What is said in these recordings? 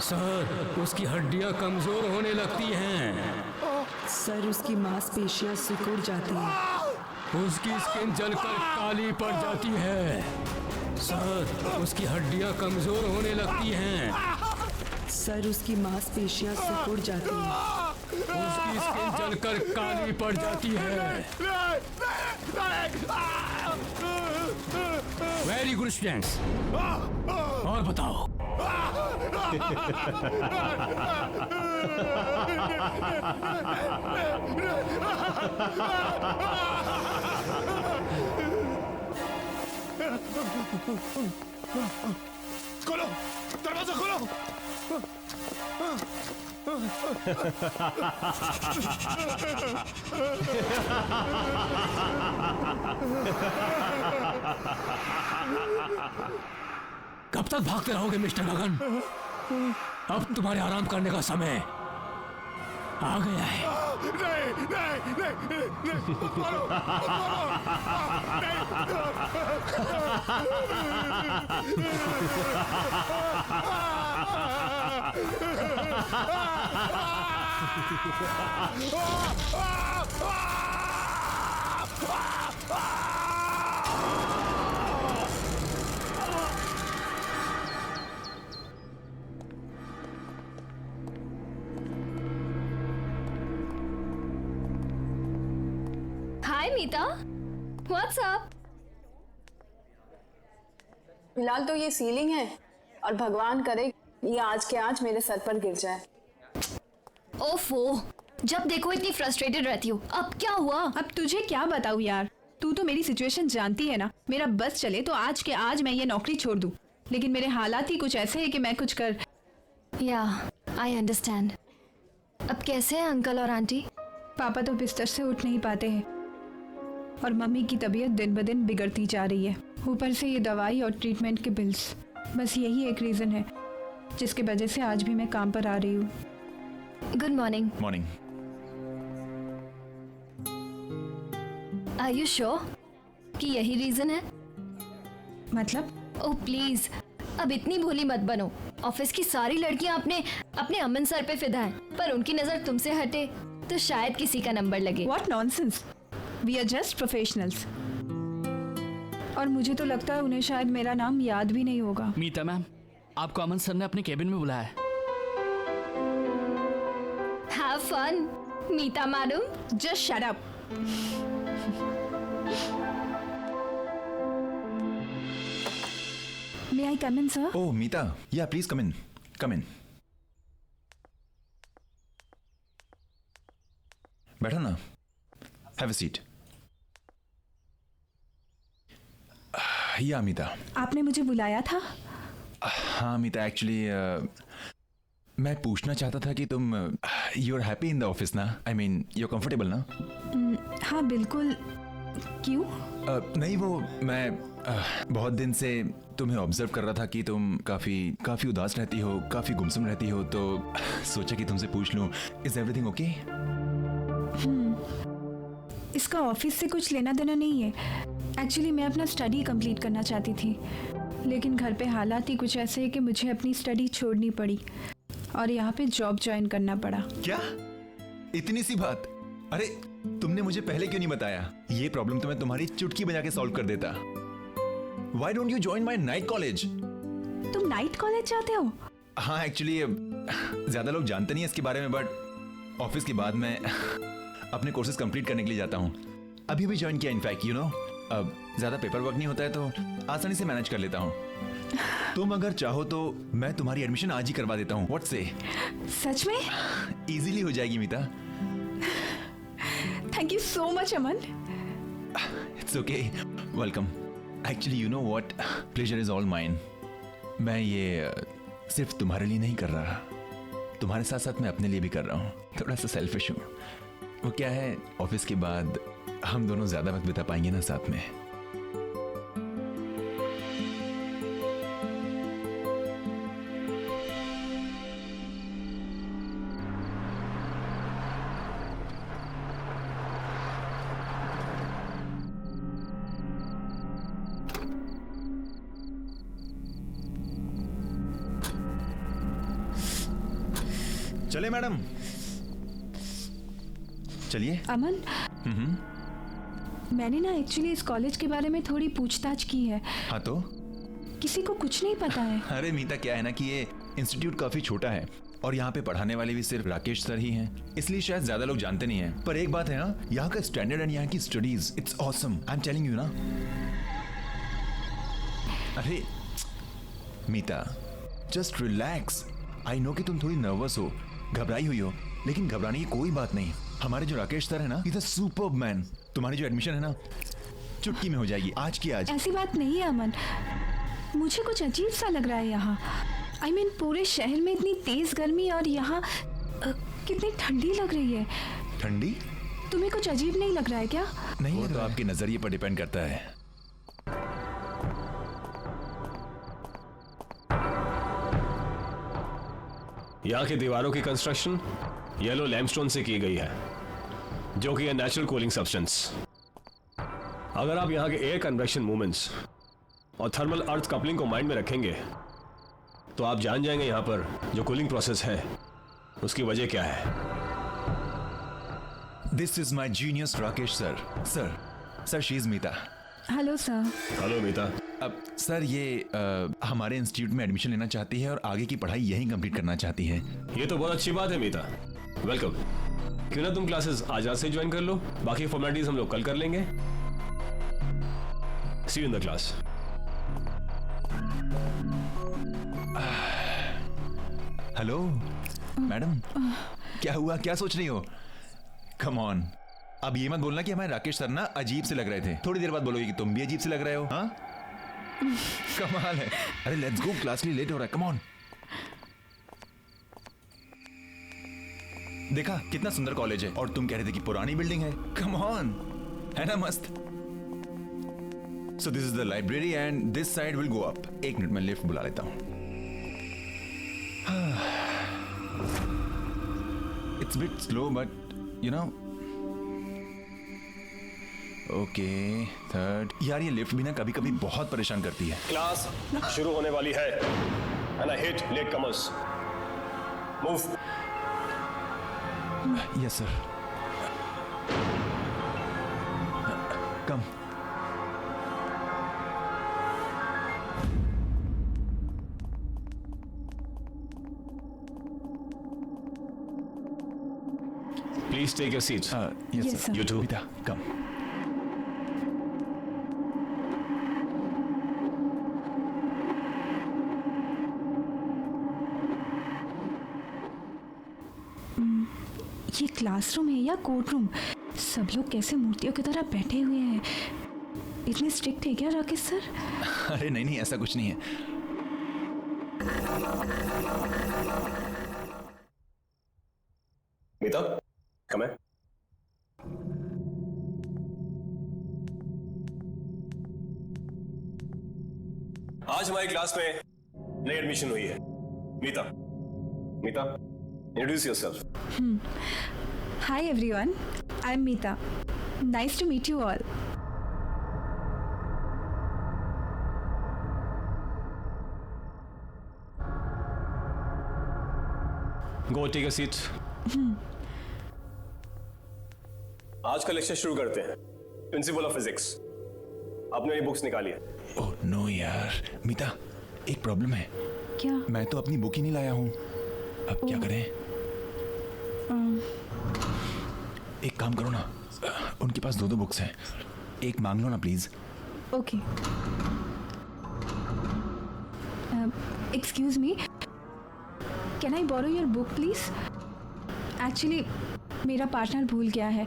Sir, उसकी हड्डियां कमजोर होने लगती हैं। सर, उसकी मांसपेशियां सिकुड़ जाती हैं। उसकी स्किन जलकर काली पड़ जाती है। सर, उसकी हड्डियां कमजोर होने लगती हैं। सर, उसकी मांसपेशियां सिकुड़ जाती हैं। उसकी स्किन जलकर काली पड़ जाती है। वेरी गुड स्टूडेंट्स, और बताओ। खोलो, दरवाजा खोलो। कब तक भागते रहोगे मिस्टर गगन? अब तुम्हारे आराम करने का समय आ गया है। नहीं, नहीं, नहीं, नहीं, मारो, हाय मीता, व्हाट्स अप? फिलहाल तो ये सीलिंग है और भगवान करे ये आज के आज मेरे सर पर गिर जाए। ओफो, जब देखो इतनी फ्रस्ट्रेटेड रहती हो। अब क्या हुआ? अब तुझे क्या बताऊं यार, तू तो मेरी सिचुएशन जानती है ना। मेरा बस चले तो आज के आज मैं ये नौकरी छोड़ दूं, लेकिन मेरे हालात ही कुछ ऐसे हैं कि मैं कुछ कर। या, आई अंडरस्टैंड। अब कैसे हैं अंकल और आंटी? पापा तो बिस्तर से उठ नहीं पाते हैं और मम्मी की तबीयत दिन ब दिन बिगड़ती जा रही है। ऊपर से ये दवाई और ट्रीटमेंट के बिल्स, बस यही एक रीजन है जिसकी वजह से आज भी मैं काम पर आ रही हूँ। Good morning. Morning. Are you sure कि यही रीजन है? मतलब? ओह प्लीज, अब इतनी भोली मत बनो। ऑफिस की सारी लड़कियां अपने अमन सर पे फिदा हैं, पर उनकी नजर तुमसे हटे तो शायद किसी का नंबर लगे। What nonsense! We are just professionals. और मुझे तो लगता है उन्हें शायद मेरा नाम याद भी नहीं होगा। मीता मैम, आपको अमन सर ने अपने केबिन में बुलाया है। Have fun, Meeta madam. Just shut up. May I come in, sir? Oh, Meeta. Yeah, please come in. Come in. बैठो ना. Have a seat. Yeah, Meeta. आपने मुझे बुलाया था? हाँ मीता, एक्चुअली मैं पूछना चाहता था कि तुम you are happy in the office ना? I mean you are comfortable ना? हाँ बिल्कुल। क्यों? नहीं, वो मैं बहुत दिन से तुम्हें ऑब्जर्व कर रहा था कि तुम काफी उदास रहती हो, काफी गुमसुम रहती हो, तो सोचा कि तुमसे पूछ लूं, इज एवरीथिंग ओके? इसका ऑफिस से कुछ लेना देना नहीं है। एक्चुअली मैं अपना स्टडी कंप्लीट करना चाहती थी, लेकिन घर पे हालात ही कुछ ऐसे हैं कि मुझे अपनी स्टडी छोड़नी पड़ी और यहाँ पे जॉब ज्वाइन करना पड़ा। क्या? इतनी सी बात? अरे तुमने मुझे पहले क्यों नहीं बताया? ये प्रॉब्लम तो मैं तुम्हारी चुटकी बजा के सॉल्व कर देता। Why don't you join my night college? तुम नाइट कॉलेज जाते हो? हाँ, एक्चुअली ज्यादा लोग जानते नहीं है इसके बारे में, बट ऑफिस के बाद मैं अपने कोर्सेज कंप्लीट करने के लिए जाता हूँ। अभी भी ज्वाइन किया इनफैक्ट, यू नो। अब ज्यादा पेपर वर्क नहीं होता है तो आसानी से मैनेज कर लेता हूँ। तुम अगर चाहो तो मैं तुम्हारी एडमिशन आज ही करवा देता हूँ। व्हाट से? सच में? इजीली हो जाएगी Meeta. Thank you so much Aman. It's okay, welcome. Actually you know what, pleasure is all mine. मैं ये सिर्फ तुम्हारे लिए नहीं कर रहा, तुम्हारे साथ साथ मैं अपने लिए भी कर रहा हूँ। थोड़ा सा सेल्फिश हूँ। वो क्या है, ऑफिस के बाद हम दोनों ज्यादा वक्त बिता पाएंगे ना साथ में। चले मैडम, चलिए। अमन, मैंने ना एक्चुअली इस कॉलेज के बारे में थोड़ी पूछताछ की है। हाँ तो? किसी को कुछ नहीं पता है। अरे मीता, क्या है ना कि ये इंस्टीट्यूट काफी छोटा है और यहाँ पे पढ़ाने वाले भी सिर्फ राकेश सर ही हैं, इसलिए शायद ज्यादा लोग जानते नहीं हैं। पर एक बात है ना, यहाँ का स्टैंडर्ड एंड यहाँ की studies, it's awesome, I am telling you ना। अरे मीता, जस्ट रिलैक्स। आई नो कि तुम थोड़ी नर्वस हो, घबराई हुई हो, लेकिन घबराने की कोई बात नहीं। हमारे जो राकेश सर है ना, इज अ सुपर्ब मैन। तुम्हारी जो एडमिशन है ना, चुटकी में हो जाएगी, आज की आज। ऐसी बात नहीं है अमन, मुझे कुछ अजीब सा लग रहा है यहाँ। I mean, पूरे शहर में इतनी तेज गर्मी और यहाँ कितनी ठंडी लग रही है। ठंडी? तुम्हें कुछ अजीब नहीं लग रहा है क्या? नहीं, वो तो आपके नजरिए पर डिपेंड करता है। यहाँ की दीवारों की कंस्ट्रक्शन येलो लैमस्टोन से की गई है, जो कि है नेचुरल कूलिंग सब्सटेंस। अगर आप यहाँ के एयर कन्वेक्शन मूवमेंट्स और थर्मल अर्थ कपलिंग को माइंड में रखेंगे तो आप जान जाएंगे यहाँ पर जो कूलिंग प्रोसेस है उसकी वजह क्या है। This is my genius Rakesh sir. Sir she is Meeta. Hello sir. Hello Meeta. अब सर ये हमारे इंस्टीट्यूट में एडमिशन लेना चाहती है और आगे की पढ़ाई यहीं कंप्लीट करना चाहती है। ये तो बहुत अच्छी बात है मीता, वेलकम। क्यों ना तुम क्लासेस आज रात से ज्वाइन कर लो, बाकी फॉर्मेलिटीज हम लोग कल कर लेंगे। See you in the class. Hello madam, क्या हुआ, क्या सोच रही हो? कम ऑन, अब ये मत बोलना कि हमारे राकेश सर ना अजीब से लग रहे थे। थोड़ी देर बाद बोलोगे कि तुम भी अजीब से लग रहे हो। हाँ कमाल है। अरे लेट्स गो, क्लास के लिए लेट हो रहा है, कम ऑन। देखा कितना सुंदर कॉलेज है और तुम कह रहे थे कि पुरानी बिल्डिंग है। कम ऑन, है ना मस्त। So this is the library and this side will go up. एक मिनट में लिफ्ट बुला लेता हूं। It's a bit slow, but you know. Okay, third. यार ये लिफ्ट भी ना कभी कभी बहुत परेशान करती है। क्लास शुरू होने वाली है and I hate late comers. Move. Yes sir. Come. Please take your seats. Yes, Yes, sir. sir. You too. Rita, come. ये क्लासरूम है या कोर्ट रूम? सब लोग कैसे मूर्तियों की तरह बैठे हुए हैं। इतने स्ट्रिक्ट है क्या राकेश सर? अरे नहीं नहीं, ऐसा कुछ नहीं है। मीता, come in. आज हमारी क्लास में नई एडमिशन हुई है। Meeta, introduce yourself. Hi everyone, I'm Meeta. Nice to meet you all. Go take a seat. आज का लेक्चर शुरू करते हैं। प्रिंसिपल ऑफ फिजिक्स, आपने ये बुक्स निकाली है। ओह नो यार, मीता एक प्रॉब्लम है। क्या? मैं तो अपनी बुक ही नहीं लाया हूँ। अब क्या करें? एक काम करो ना, उनके पास दो बुक्स हैं, एक मांग लो ना please. Okay. Excuse me. Can I borrow your book please? Actually, मेरा पार्टनर भूल गया है।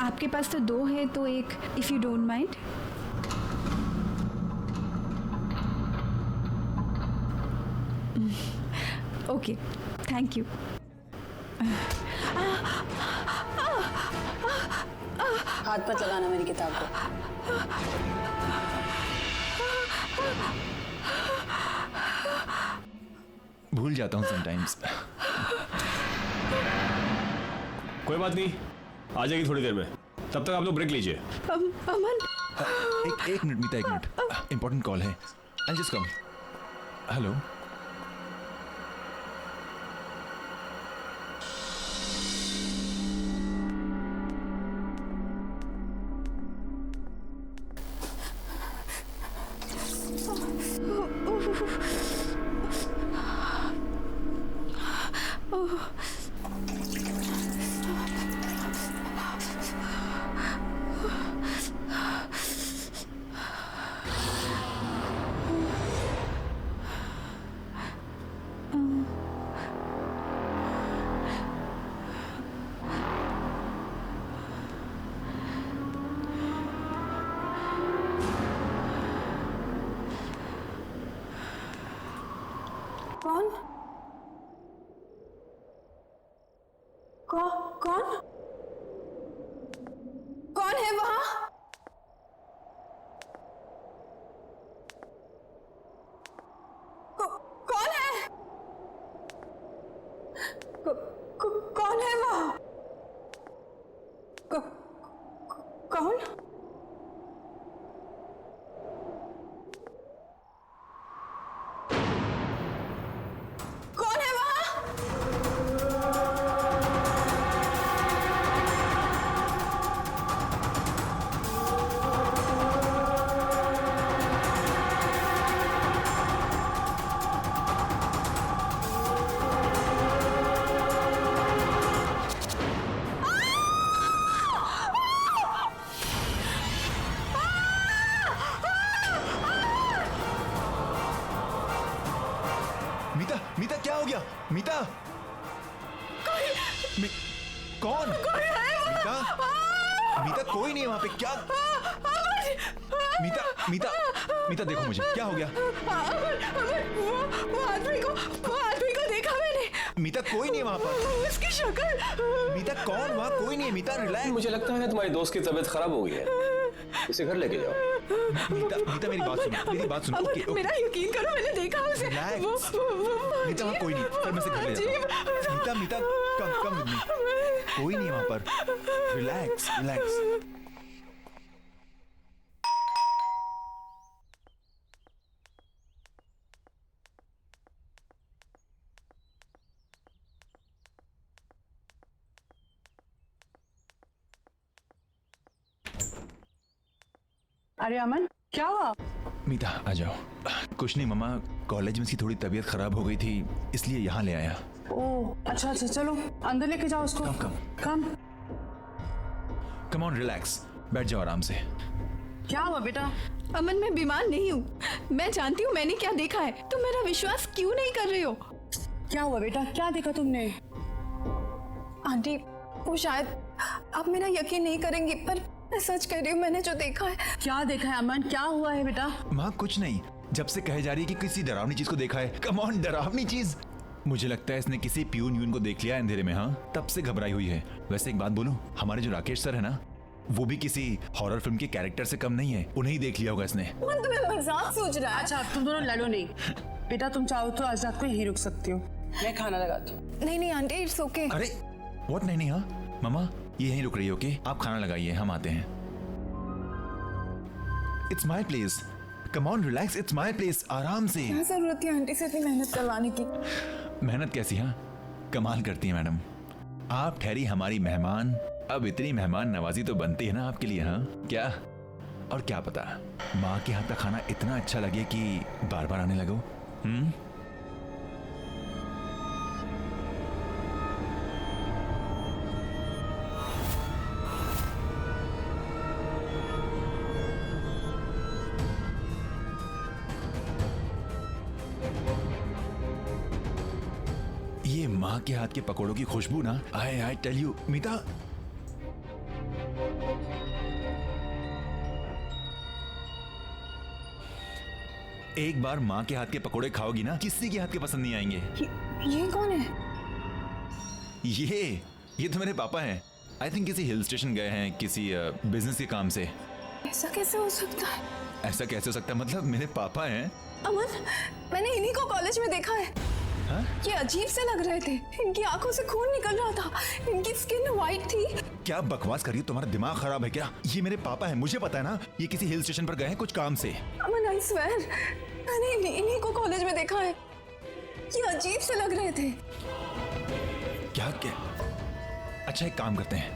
आपके पास तो दो है तो एक, if you don't mind. Okay, thank you. हाथ मत लगाना मेरी किताब को। भूल जाता हूँ समटाइम्स। कोई बात नहीं, आ जाएगी थोड़ी देर में। तब तक आप लोग ब्रेक लीजिए। अमन, एक मिनट मीता, एक मिनट, इंपॉर्टेंट कॉल है। I just come. हेलो कौन कौन कौन है वहां? कौन है? कौन है वहां? कौन? कौन है वहां? मीता, मीता क्या हो गया? मीता, कौन? मीता, मीता कोई नहीं है वहां पे। क्या? मीता, मीता, मीता देखो मुझे, क्या हो गया? वो आदमी को देखा मैंने। मीता कोई नहीं है वहां पर। उसकी शक्ल। मीता कौन? वहां कोई नहीं है। मीता रिलैक्स। मुझे लगता है तुम्हारी दोस्त की तबीयत खराब हो गई है, इसे घर लेके जाओ। मीता, मीता मेरी बात सुनो, मेरी बात सुनो। Okay, okay. मेरा यकीन करो, मैंने देखा उसे। रिलैक्स। मीता वहां कोई नहीं, पर मैं इसे घर ले जाता हूं। मीता, मीता कम विद मी। कोई नहीं है वहां पर। Relax, relax. अरे अमन, क्या हुआ? मीता आ जाओ। कुछ नहीं मम्मा, कॉलेज में इसकी थोड़ी तबीयत खराब हो गई थी, इसलिए यहाँ ले आया। ओह अच्छा अच्छा, चलो अंदर लेके जाओ उसको। कम। कम ऑन, रिलैक्स, बैठ जाओ आराम से। क्या हुआ बेटा? अमन, मैं बीमार नहीं हूँ। मैं जानती हूँ मैंने क्या देखा है। तुम मेरा विश्वास क्यों नहीं कर रहे हो? क्या हुआ बेटा? क्या देखा तुमने? आंटी, वो शायद आप मेरा यकीन नहीं करेंगी, पर मैं सच कह रही हूँ, मैंने जो देखा है। क्या देखा है अमन? क्या हुआ है बेटा? माँ कुछ नहीं, जब से कहे जा रही है कि किसी डरावनी चीज को देखा है। कम ऑन, डरावनी चीज? मुझे लगता है इसने किसी प्यून यून को देख लिया अंधेरे में। हाँ, तब से घबराई हुई है। वैसे एक बात बोलूं, हमारे जो राकेश सर है ना, वो भी किसी हॉरर फिल्म के कैरेक्टर से कम नहीं है। उन्हें ही देख लिया होगा इसने। मन तुम्हें मजाक सोच रहा है। अच्छा, तुम दोनों लड़ो नहीं। बेटा तुम चाहो तो आज रात को यहीं रुक सकती हो, मैं खाना लगाती हूँ। नहीं नहीं आंटी, इट्स ओके। अरे व्हाट? नहीं नहीं, हाँ मामा ये यहीं रुक रही है। ओके, आप खाना लगाइए, हम आते हैं। It's my place, come on relax, it's my place. आराम से। क्या जरूरत थी आंटी से इतनी मेहनत करवाने की? मेहनत कैसी? हाँ, कमाल करती है मैडम। आप ठहरी हमारी मेहमान। अब इतनी मेहमान नवाजी तो बनती है ना आपके लिए। हाँ क्या? और क्या पता माँ के हाथ का खाना इतना अच्छा लगे कि बार बार आने लगो। ये माँ के हाथ के पकौड़ों की खुशबू ना, आई टेल यू मीता। एक बार माँ के हाथ के पकौड़े खाओगी ना, किसी के हाथ के पसंद नहीं आएंगे। ये कौन है? ये तो मेरे पापा हैं। आई थिंक किसी हिल स्टेशन गए हैं किसी बिजनेस के काम से। ऐसा कैसे हो सकता है? ऐसा कैसे हो सकता है? मतलब मेरे पापा हैं। अमन, मैंने इन्हीं को कॉलेज में देखा है। हाँ? ये अजीब से लग रहे थे। इनकी आंखों से खून निकल रहा था, इनकी स्किन वाइट थी। क्या बकवास कर रही हो? तुम्हारा दिमाग खराब है क्या? ये मेरे पापा हैं, मुझे पता है ना। ये किसी हिल स्टेशन पर गए हैं कुछ काम से। अमन आई स्वेयर, मैंने इन्हीं को कॉलेज में देखा है। ये अजीब से लग रहे थे। क्या? अच्छा एक काम करते हैं,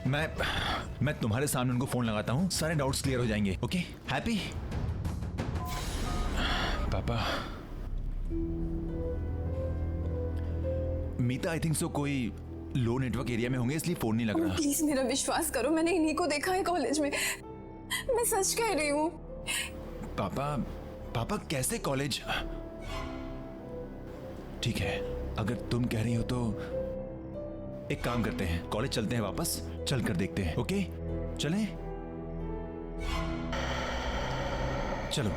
मैं तुम्हारे सामने उनको फोन लगाता हूँ, सारे डाउट्स क्लियर हो जाएंगे। ओके? हैप्पी? पापा, मीता आई थिंक सो कोई लो नेटवर्क एरिया में होंगे, इसलिए फोन नहीं लग रहा। प्लीज मेरा विश्वास करो, मैंने इन्हीं को देखा है कॉलेज में। मैं सच कह रही हूँ। पापा कैसे कॉलेज? ठीक है, अगर तुम कह रही हो तो एक काम करते हैं, कॉलेज चलते हैं, वापस चल कर देखते हैं। ओके चलें? चलो।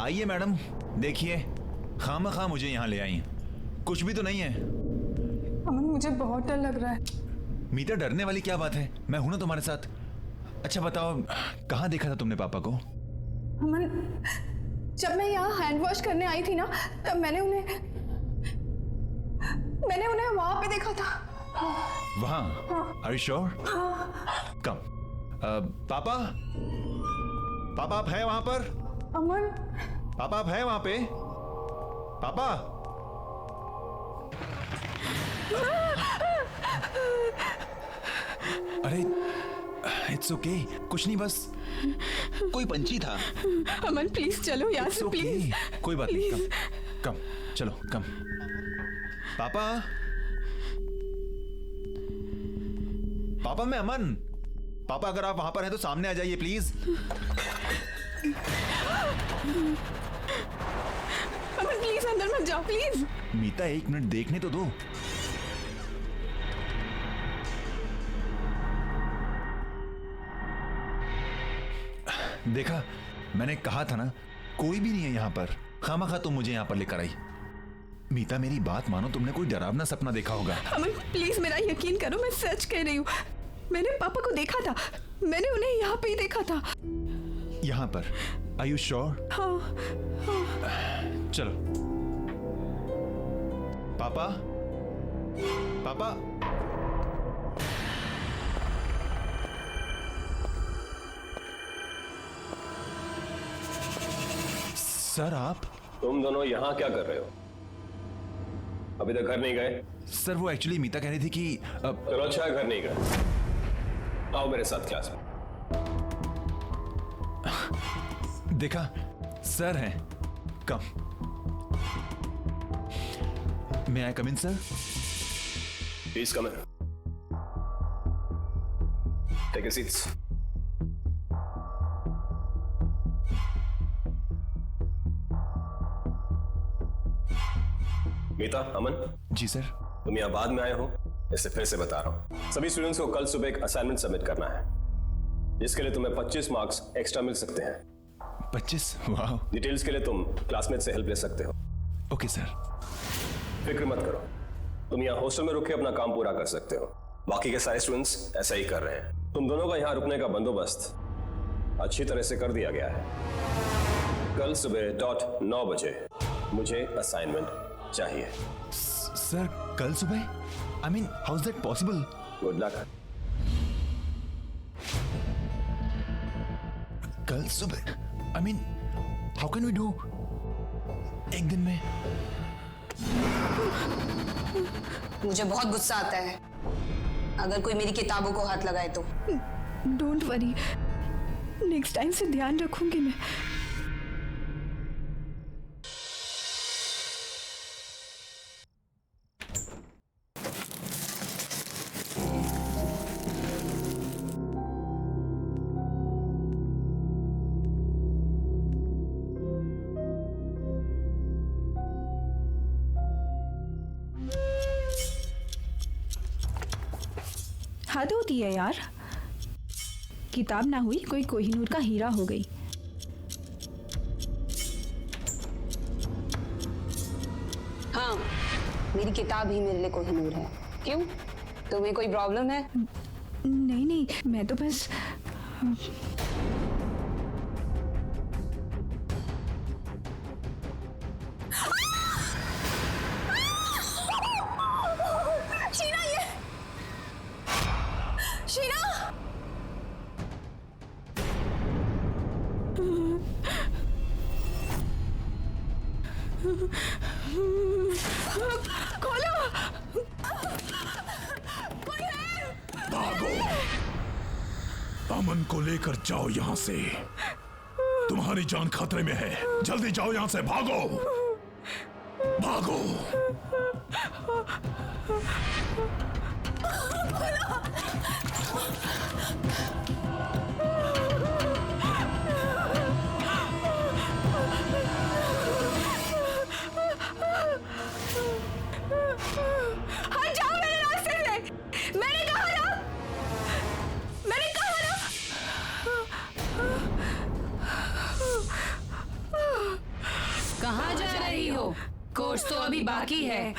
आइए मैडम, देखिए खामखा मुझे यहाँ ले आई, कुछ भी तो नहीं है। अमन मुझे बहुत डर लग रहा है। मीता डरने वाली क्या बात है, मैं हूं ना तुम्हारे साथ। अच्छा बताओ, कहाँ देखा था तुमने पापा को? अमन, जब मैं यहाँ हैंड वॉश करने आई थी ना, तब मैंने उन्हें वहां पे देखा था। वहाँ? Are you sure? कम। पापा, पापा आप हैं वहां पर? अमन, पापा आप हैं वहां पे? पापा? अरे इट्स ओके, कुछ नहीं, बस कोई पंछी था। अमन प्लीज चलो यहाँ It's से, okay, प्लीज। कोई बात नहीं, कम चलो कम। पापा, पापा मैं अमन। पापा अगर आप वहां पर हैं तो सामने आ जाइए प्लीज। अमन प्लीज अंदर मत जाओ प्लीज। मीता एक मिनट देखने तो दो। देखा, मैंने कहा था ना, कोई भी नहीं है यहाँ पर। खामखा तुम मुझे यहाँ पर लेकर आई। मीता मेरी बात मानो, तुमने कोई डरावना सपना देखा होगा। अमन प्लीज मेरा यकीन करो, मैं सच कह रही हूँ। मैंने पापा को देखा था, मैंने उन्हें यहाँ पे ही देखा था। यहाँ पर? Are you sure? हाँ, चलो। पापा, पापा, सर आप? तुम दोनों यहाँ क्या कर रहे हो? अभी तक घर नहीं गए? सर वो एक्चुअली मीता कह रही थी कि चलो अच्छा है, घर नहीं गए। आओ मेरे साथ क्लास में। देखा, सर हैं। कम। May I come in, sir? Please come in. Take a seat. Meeta, Aman, जी सर। तुम यहाँ बाद में आए हो, इससे फिर से बता रहा हूँ। सभी स्टूडेंट्स को कल सुबह एक असाइनमेंट सबमिट करना है, जिसके लिए तुम्हें 25 मार्क्स एक्स्ट्रा मिल सकते हैं। 25? वाह। डिटेल्स के लिए तुम क्लासमेट से हेल्प ले सकते हो। Okay sir. फिक्र मत करो, तुम यहाँ हॉस्टल में रुक के अपना काम पूरा कर सकते हो। बाकी के सारे स्टूडेंट्स ऐसा ही कर रहे हैं। तुम दोनों का यहाँ रुकने का बंदोबस्त अच्छी तरह से कर दिया गया है। कल सुबह .9 बजे मुझे असाइनमेंट चाहिए। सर कल सुबह? I mean how is that possible? Good luck. कल सुबह? I mean how can we do एक दिन में? मुझे बहुत गुस्सा आता है अगर कोई मेरी किताबों को हाथ लगाए तो। डोंट वरी, नेक्स्ट टाइम से ध्यान रखूंगी मैं। हद होती है यार, किताब ना हुई कोई कोहिनूर का हीरा हो गई। हाँ, मेरी किताब ही मेरे लिए कोहिनूर है। क्यों, तुम्हें कोई प्रॉब्लम है? नहीं नहीं, मैं तो बस अमन को लेकर जाओ यहाँ से, तुम्हारी जान खतरे में है। जल्दी जाओ यहाँ से, भागो भागो। हट जाओ मेरे रास्ते से, मैंने कहा ना, मैंने कहा ना। है।